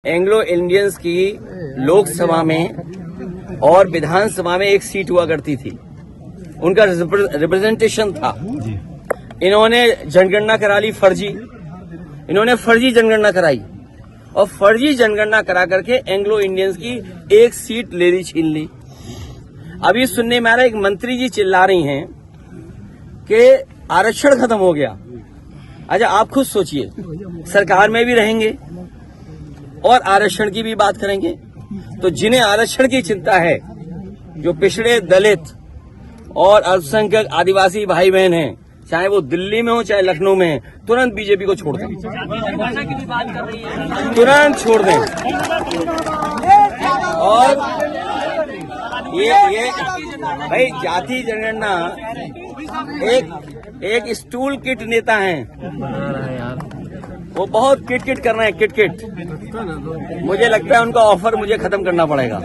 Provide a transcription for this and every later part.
Anglo Indians की लोकसभा में और विधानसभा में एक सीट हुआ करती थी, उनका रिप्रेजेंटेशन था। इन्होंने जनगणना करा ली फर्जी, इन्होंने फर्जी जनगणना कराई और फर्जी जनगणना करा करके एंग्लो इंडियंस की एक सीट ले ली, छीन ली। अभी सुनने में आ रहा है एक मंत्री जी चिल्ला रही हैं कि आरक्षण खत्म हो गया। अच्छा, आप खुद सोचिए, सरकार में भी रहेंगे और आरक्षण की भी बात करेंगे, तो जिन्हें आरक्षण की चिंता है, जो पिछड़े दलित और अल्पसंख्यक आदिवासी भाई बहन हैं, चाहे वो दिल्ली में हो चाहे लखनऊ में है, तुरंत बीजेपी को छोड़ दें, तुरंत छोड़ दें। और ये भाई जाति जनगणना एक स्टूल किट नेता हैं, वो बहुत किट कर रहे हैं, किट। मुझे लगता है उनका ऑफर मुझे खत्म करना पड़ेगा।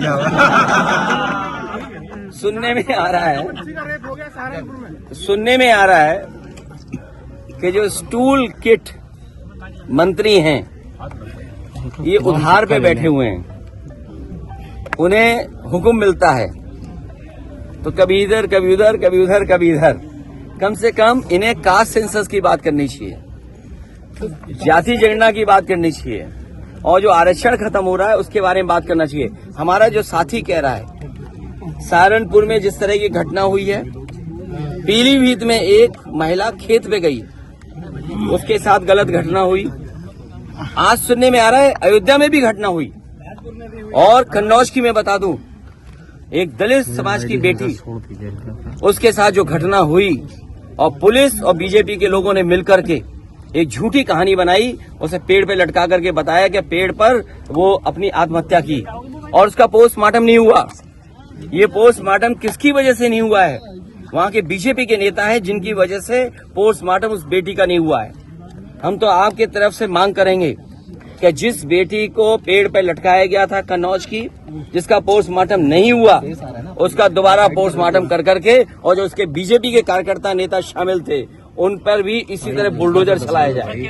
सुनने में आ रहा है कि जो स्टूल किट मंत्री हैं, ये उधार पे बैठे हुए हैं, उन्हें हुक्म मिलता है तो कभी इधर कभी उधर, कभी उधर कभी इधर। कम से कम इन्हें कास्ट सेंसस की बात करनी चाहिए, जाति जनगणना की बात करनी चाहिए, और जो आरक्षण खत्म हो रहा है उसके बारे में बात करना चाहिए। हमारा जो साथी कह रहा है, सहारनपुर में जिस तरह की घटना हुई है, पीलीभीत में एक महिला खेत पे गई, उसके साथ गलत घटना हुई। आज सुनने में आ रहा है अयोध्या में भी घटना हुई, और कन्नौज की मैं बता दूं, एक दलित समाज की बेटी, उसके साथ जो घटना हुई, और पुलिस और बीजेपी के लोगों ने मिलकर के एक झूठी कहानी बनाई, उसे पेड़ पे लटका करके बताया कि पेड़ पर वो अपनी आत्महत्या की, और उसका पोस्टमार्टम नहीं हुआ। ये पोस्टमार्टम किसकी वजह से नहीं हुआ है? वहां के बीजेपी के नेता हैं जिनकी वजह से पोस्टमार्टम उस बेटी का नहीं हुआ है। हम तो आपके तरफ से मांग करेंगे कि जिस बेटी को पेड़ पे लटकाया गया था कन्नौज की, जिसका पोस्टमार्टम नहीं हुआ, उसका दोबारा पोस्टमार्टम कर करके, और जो उसके बीजेपी के कार्यकर्ता नेता शामिल थे, उन पर भी इसी तरह बुलडोजर चलाया जाए।